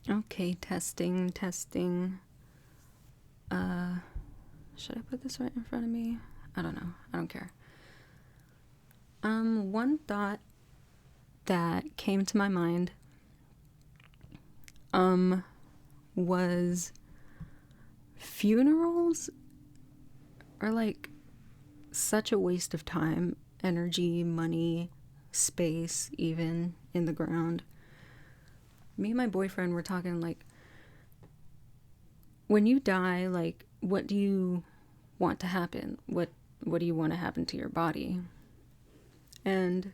Okay, testing. Uh, should I put this right in front of me? I don't know. I don't care. One thought that came to my mind, was funerals are like such a waste of time, energy, money, space, even in the ground. Me and my boyfriend were talking like, when you die, like, what do you want to happen? What do you want to happen to your body? And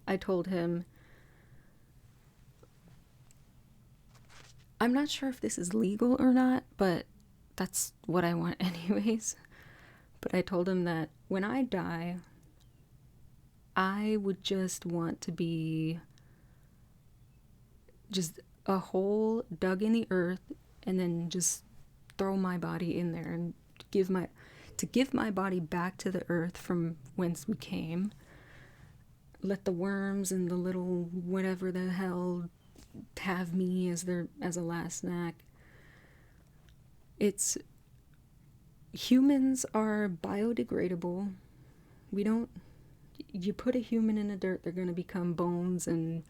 I told him, I'm not sure if this is legal or not, but that's what I want anyways. But I told him that when I die, I would just want to be just a hole dug in the earth, and then just throw my body in there and give my body back to the earth from whence we came. Let the worms and the little whatever the hell have me as a last snack. It's Humans are biodegradable. We don't You put a human in the dirt, they're going to become bones and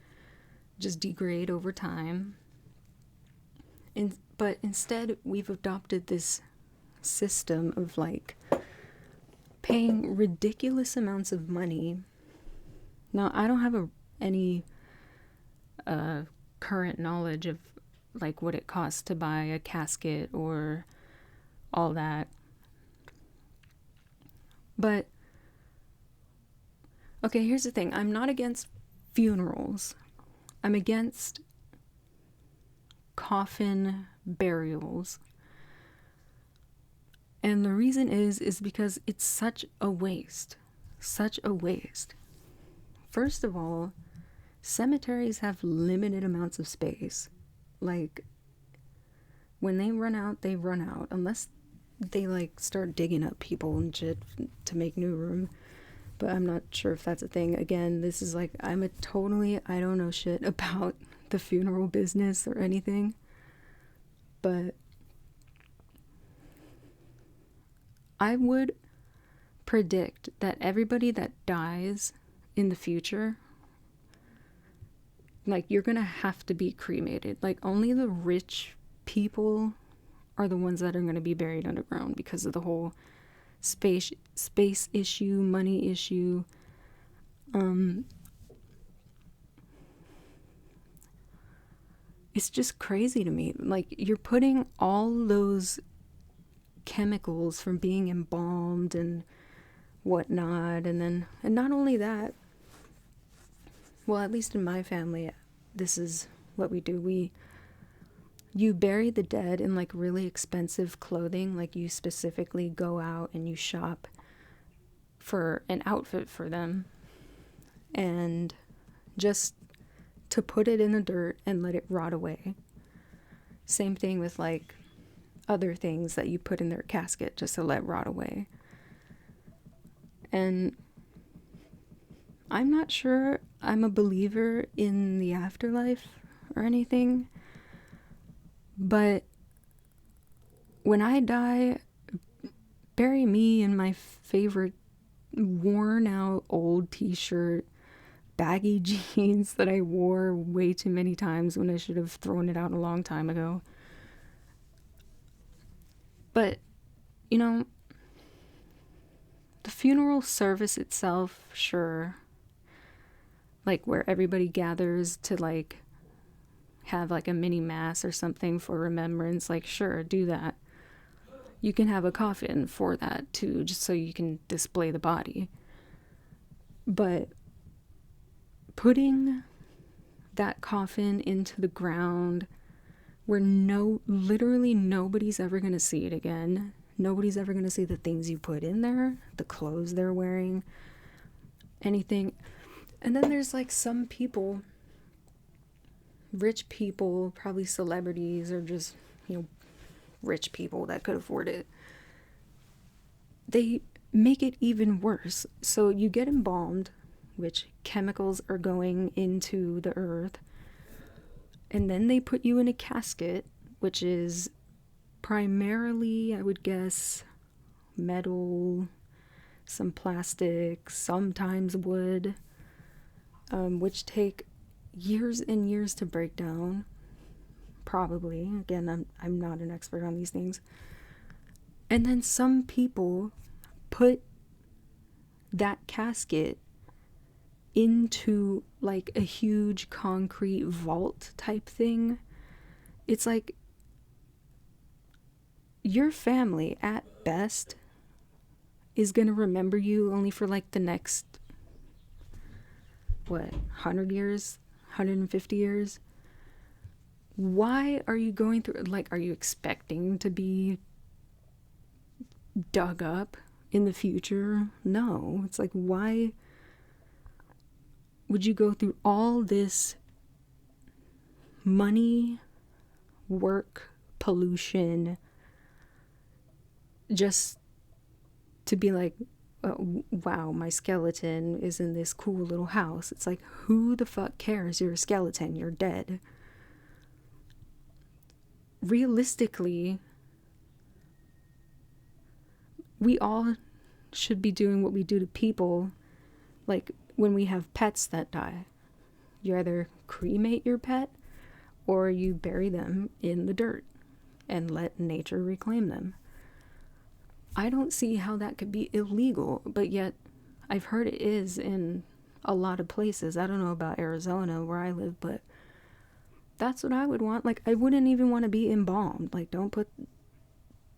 just degrade over time. But instead, we've adopted this system of like paying ridiculous amounts of money. Now, I don't have any current knowledge of like what it costs to buy a casket or all that. But okay, here's the thing. I'm not against funerals. I'm against coffin burials. And the reason is because it's such a waste. Such a waste. First of all, cemeteries have limited amounts of space. Like, when they run out, they run out. Unless they like start digging up people and shit to make new room. But I'm not sure if that's a thing. Again, this is like, I don't know shit about the funeral business or anything. But I would predict that everybody that dies in the future, like, you're gonna have to be cremated. Like, only the rich people are the ones that are gonna be buried underground because of the whole space issue, money issue. It's just crazy to me. Like, you're putting all those chemicals from being embalmed and whatnot, and not only that, well, at least in my family, this is what we do. You bury the dead in like really expensive clothing. Like, you specifically go out and you shop for an outfit for them, and just to put it in the dirt and let it rot away. Same thing with like other things that you put in their casket just to let rot away. And I'm not sure I'm a believer in the afterlife or anything, but when I die, bury me in my favorite worn out old t-shirt, baggy jeans that I wore way too many times when I should have thrown it out a long time ago. But, you know, the funeral service itself, sure, like where everybody gathers to like have like a mini mass or something for remembrance, like, sure, do that. You can have a coffin for that too, just so you can display the body. But putting that coffin into the ground where literally nobody's ever going to see it again. Nobody's ever going to see the things you put in there, the clothes they're wearing, anything. And then there's like some people, rich people, probably celebrities or just, rich people that could afford it. They make it even worse. So you get embalmed, which chemicals are going into the earth, And then they put you in a casket, which is primarily, I would guess, metal, some plastic, sometimes wood, which take years and years to break down. Probably. Again, I'm not an expert on these things. And then some people put that casket into like a huge concrete vault type thing. It's like your family at best is gonna remember you only for like the next, what, 100 years, 150 years. Why are you going through, like, are you expecting to be dug up in the future? No. It's like, why would you go through all this money, work, pollution, just to be like, oh, wow, my skeleton is in this cool little house? It's like, who the fuck cares? You're a skeleton, you're dead. Realistically, we all should be doing what we do to people, like when we have pets that die. You either cremate your pet or you bury them in the dirt and let nature reclaim them. I don't see how that could be illegal, but yet I've heard it is in a lot of places. I don't know about Arizona where I live, but that's what I would want. Like, I wouldn't even want to be embalmed. Like, don't put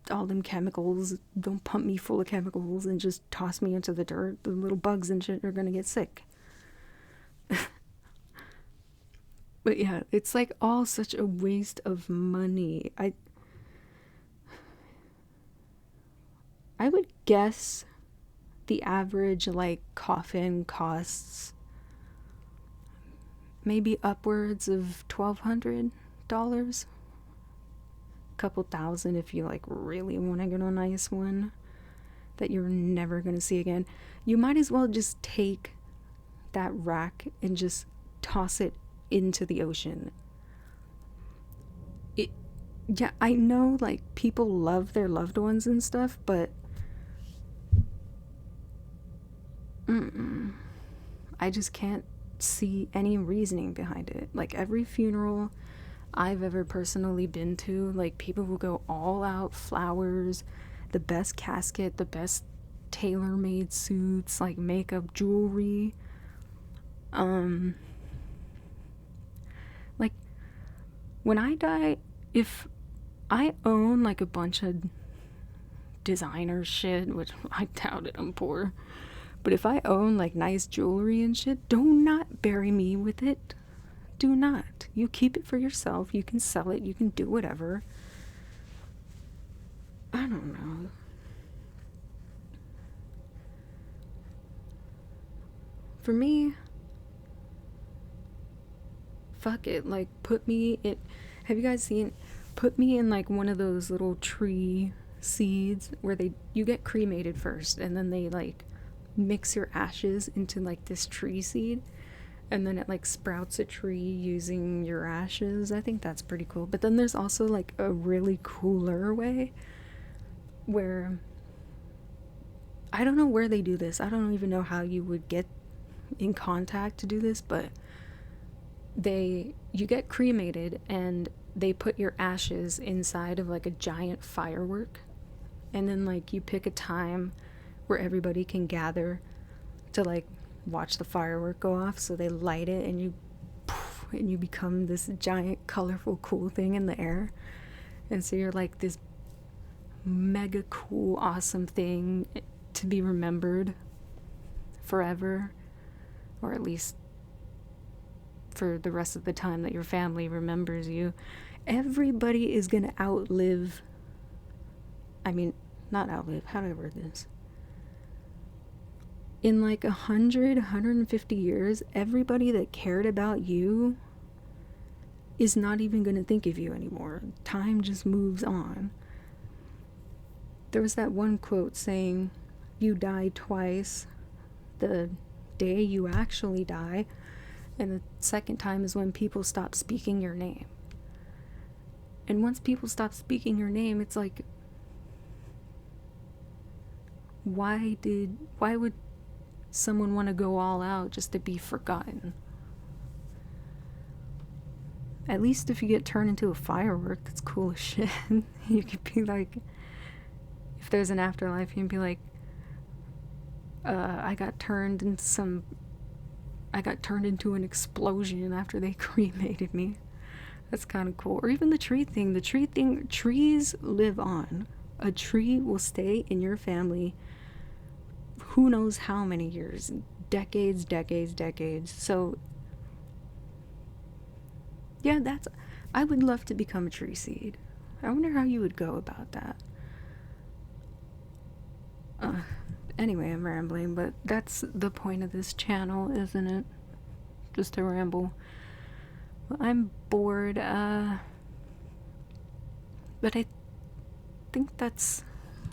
all them chemicals, don't pump me full of chemicals and just toss me into the dirt. The little bugs and shit are gonna get sick. But yeah, it's like all such a waste of money. I would guess the average like coffin costs maybe upwards of $1,200, couple thousand if you like really want to get a nice one that you're never gonna see again. You might as well just take that rack and just toss it into the ocean. Yeah, I know like people love their loved ones and stuff, but I just can't see any reasoning behind it. Like, every funeral I've ever personally been to, like, people will go all out, flowers, the best casket, the best tailor-made suits, like makeup, jewelry. Like, when I die, if I own like a bunch of designer shit, which I doubt it, I'm poor, but if I own like nice jewelry and shit, do not bury me with it. Do not. You keep it for yourself. You can sell it. You can do whatever. I don't know. For me, fuck it. Like, put me in. Have you guys seen? Put me in like one of those little tree seeds where you get cremated first, and then they like mix your ashes into like this tree seed, and then it like sprouts a tree using your ashes. I think that's pretty cool. But then there's also like a really cooler way where I don't know where they do this. I don't even know how you would get in contact to do this, but you get cremated and they put your ashes inside of like a giant firework, and then like you pick a time where everybody can gather to like watch the firework go off. So they light it and you become this giant colorful cool thing in the air, and so you're like this mega cool awesome thing to be remembered forever, or at least for the rest of the time that your family remembers you. Everybody is gonna outlive, I mean, not outlive, how do I word this? In like 150 years, everybody that cared about you is not even gonna think of you anymore. Time just moves on. There was that one quote saying, you die twice, the day you actually die, And the second time is when people stop speaking your name. And once people stop speaking your name, it's like, why would someone want to go all out just to be forgotten? At least if you get turned into a firework, that's cool as shit. You could be like, if there's an afterlife, you can be like, I got turned into an explosion after they cremated me. That's kind of cool. Or even the tree thing. Trees live on. A tree will stay in your family who knows how many years. Decades. So, yeah, I would love to become a tree seed. I wonder how you would go about that. Anyway, I'm rambling, but that's the point of this channel, isn't it? Just to ramble. Well, I'm bored, but I think that's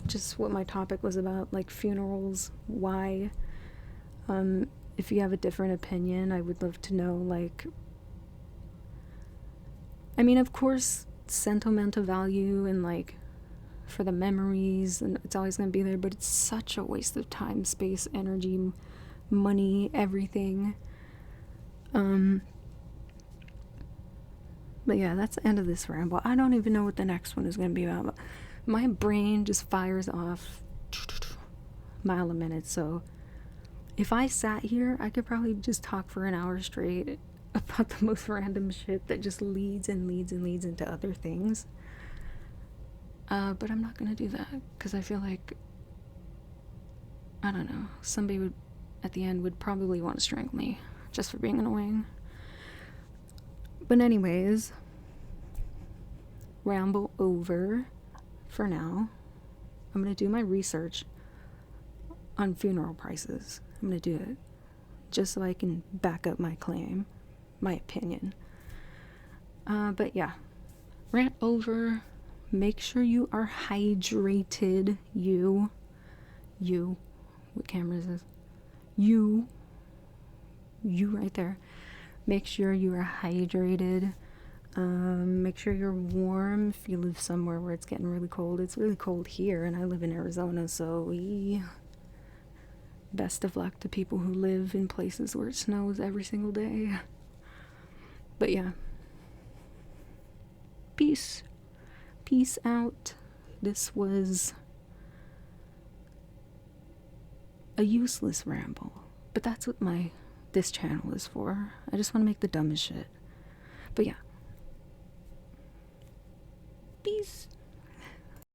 just what my topic was about, like funerals, why. If you have a different opinion, I would love to know, like, I mean, of course, sentimental value and, like, for the memories, and it's always going to be there, but it's such a waste of time, space, energy, money, everything. But yeah, that's the end of this ramble. I don't even know what the next one is going to be about. My brain just fires off mile a minute, so if I sat here, I could probably just talk for an hour straight about the most random shit that just leads into other things. But I'm not gonna do that, because I feel like, I don't know, somebody would, at the end, would probably want to strangle me, just for being annoying. But anyways, ramble over for now. I'm gonna do my research on funeral prices. I'm gonna do it, just so I can back up my claim, my opinion. But yeah, rant over. Make sure you are hydrated. You. What camera is this? You right there. Make sure you are hydrated. Make sure you're warm if you live somewhere where it's getting really cold. It's really cold here, and I live in Arizona, so best of luck to people who live in places where it snows every single day. But yeah. Peace out. This was a useless ramble, but that's what this channel is for. I just want to make the dumbest shit. But yeah. Peace.